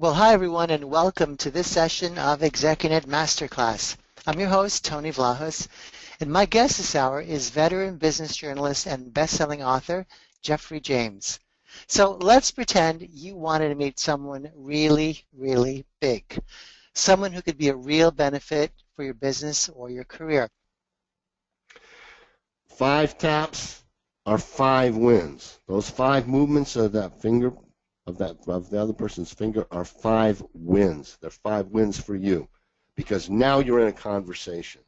Well, hi everyone, and welcome to this session of ExecuNet Masterclass. I'm your host, Tony Vlahos, and my guest this hour is veteran business journalist and best-selling author, Jeffrey James. So let's pretend you wanted to meet someone really, really big, someone who could be a real benefit for your business or your career. 5 taps are 5 wins. Those 5 movements of that finger, of the other person's finger, are 5 wins. They're 5 wins for you, because now you're in a conversation.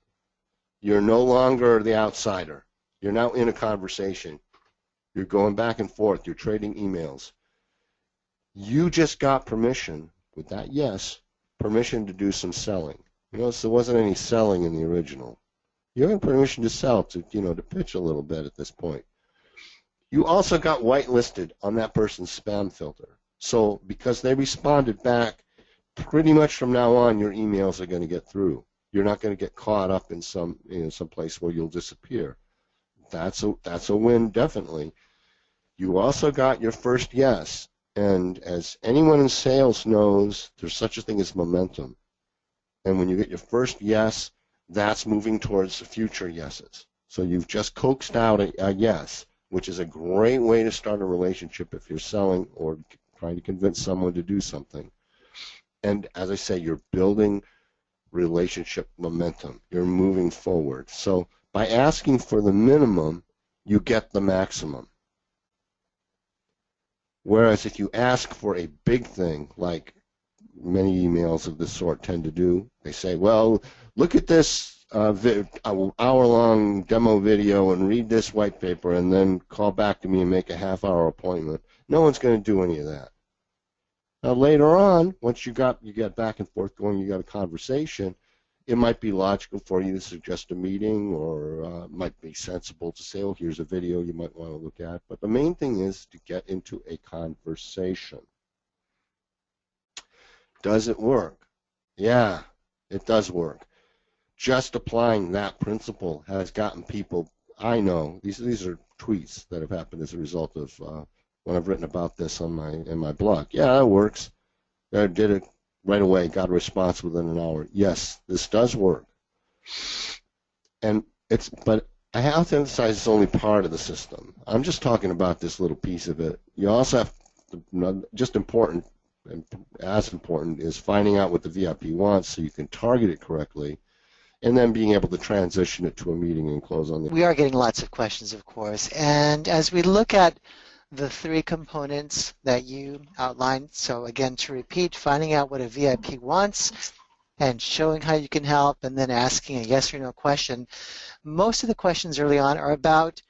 You're no longer the outsider. You're now in a conversation. You're going back and forth. You're trading emails. You just got permission, with that yes, permission to do some selling. You notice there wasn't any selling in the original. You have permission to sell, to pitch a little bit at this point. You also got whitelisted on that person's spam filter. So because they responded back, pretty much from now on your emails are going to get through. You're not going to get caught up in some place where you'll disappear. That's a win, definitely. You also got your first yes, and as anyone in sales knows, there's such a thing as momentum. And when you get your first yes, that's moving towards future yeses. So you've just coaxed out a yes, which is a great way to start a relationship if you're selling or trying to convince someone to do something. And as I say, you're building relationship momentum. You're moving forward. So by asking for the minimum, you get the maximum. Whereas if you ask for a big thing, like many emails of this sort tend to do, they say, well, look at this hour-long demo video and read this white paper and then call back to me and make a half-hour appointment. No one's going to do any of that. Now later on, once you get back and forth going, you got a conversation, it might be logical for you to suggest a meeting, or it might be sensible to say, oh, here's a video you might want to look at. But the main thing is to get into a conversation. Does it work? Yeah, it does work. Just applying that principle has gotten people, I know, these are tweets that have happened as a result of when I've written about this in my blog. Yeah, it works. I did it right away, got a response within an hour. Yes, this does work. But I have to emphasize it's only part of the system. I'm just talking about this little piece of it. You also have to, just important, and as important, is finding out what the VIP wants so you can target it correctly, and then being able to transition it to a meeting and close on the. We are getting lots of questions, of course, and as we look at the 3 components that you outlined, so again, to repeat, finding out what a VIP wants and showing how you can help, and then asking a yes or no question. Most of the questions early on are about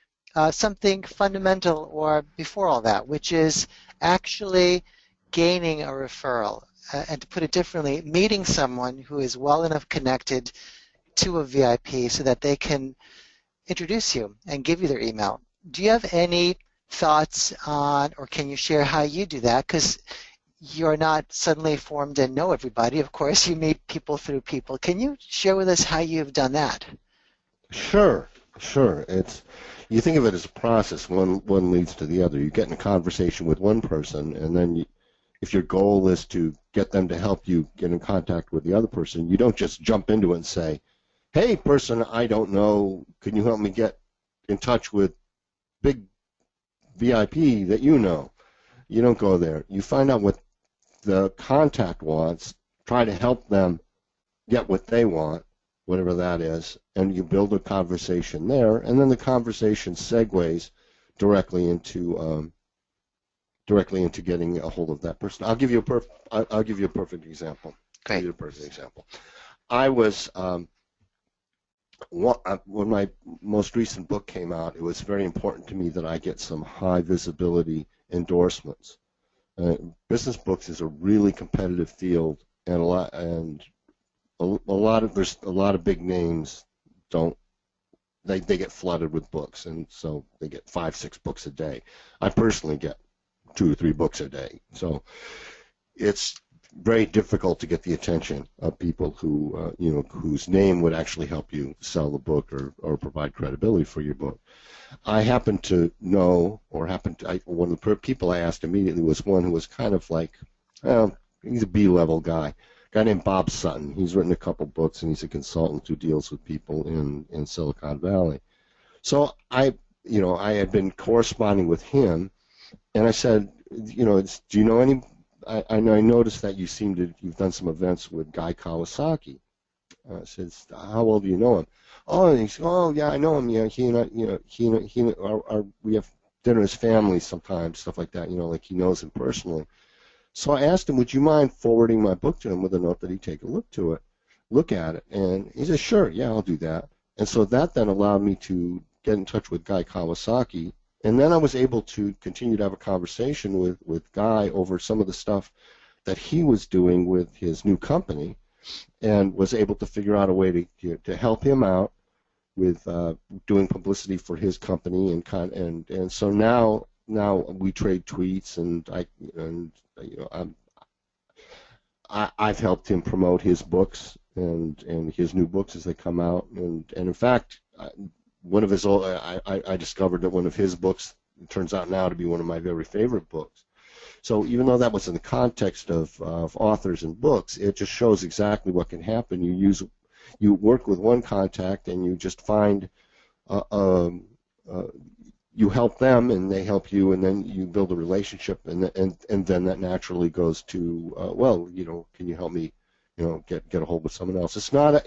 something fundamental or before all that, which is actually gaining a referral. And to put it differently, meeting someone who is well enough connected to a VIP so that they can introduce you and give you their email. Do you have any thoughts on, or can you share how you do that? Because you're not suddenly formed and know everybody. Of course, you meet people through people. Can you share with us how you've done that? Sure. You think of it as a process. One leads to the other. You get in a conversation with one person, and then if your goal is to get them to help you get in contact with the other person, you don't just jump into it and say, hey, person I don't know, can you help me get in touch with big VIP that you know? You don't go there. You find out what the contact wants, try to help them get what they want, whatever that is, and you build a conversation there, and then the conversation segues directly into getting a hold of that person. I'll give you a perfect example. Great. I was when my most recent book came out, it was very important to me that I get some high visibility endorsements. Business books is a really competitive field, and a lot of big names they get flooded with books, and so they get 5-6 books a day. I personally get 2 or 3 books a day, so it's very difficult to get the attention of people who whose name would actually help you sell the book or provide credibility for your book. I happen to know, or one of the people I asked immediately was one who was kind of like, well, he's a B-level guy. A guy named Bob Sutton. He's written a couple books, and he's a consultant who deals with people in Silicon Valley. So I had been corresponding with him, and I said, do you know any? I noticed that you've done some events with Guy Kawasaki. I says, how well do you know him? Oh, and he said, oh yeah, I know him. Yeah, we have dinner as family sometimes, stuff like that. Like he knows him personally. So I asked him, would you mind forwarding my book to him with a note that he'd take a look at it? And he said, sure, yeah, I'll do that. And so that then allowed me to get in touch with Guy Kawasaki, and then I was able to continue to have a conversation with Guy over some of the stuff that he was doing with his new company, and was able to figure out a way to help him out with doing publicity for his company, and so now we trade tweets, and I've helped him promote his books and his new books as they come out, and in fact, one of his old, I discovered that one of his books turns out now to be one of my very favorite books. So even though that was in the context of authors and books, it just shows exactly what can happen. You work with one contact, and you just find you help them, and they help you, and then you build a relationship, and then that naturally goes to can you help me, get a hold of someone else. It's not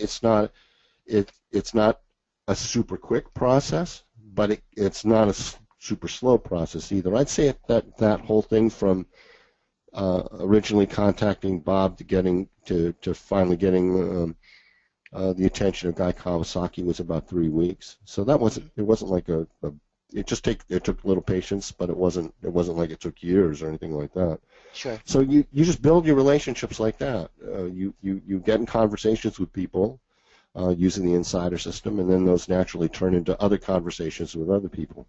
a super quick process, but it's not a super slow process either. I'd say that whole thing from originally contacting Bob to finally getting the attention of Guy Kawasaki was about 3 weeks. So it wasn't like it took a little patience, but it wasn't like it took years or anything like that. Sure. So you just build your relationships like that. You get in conversations with people using the insider system, and then those naturally turn into other conversations with other people.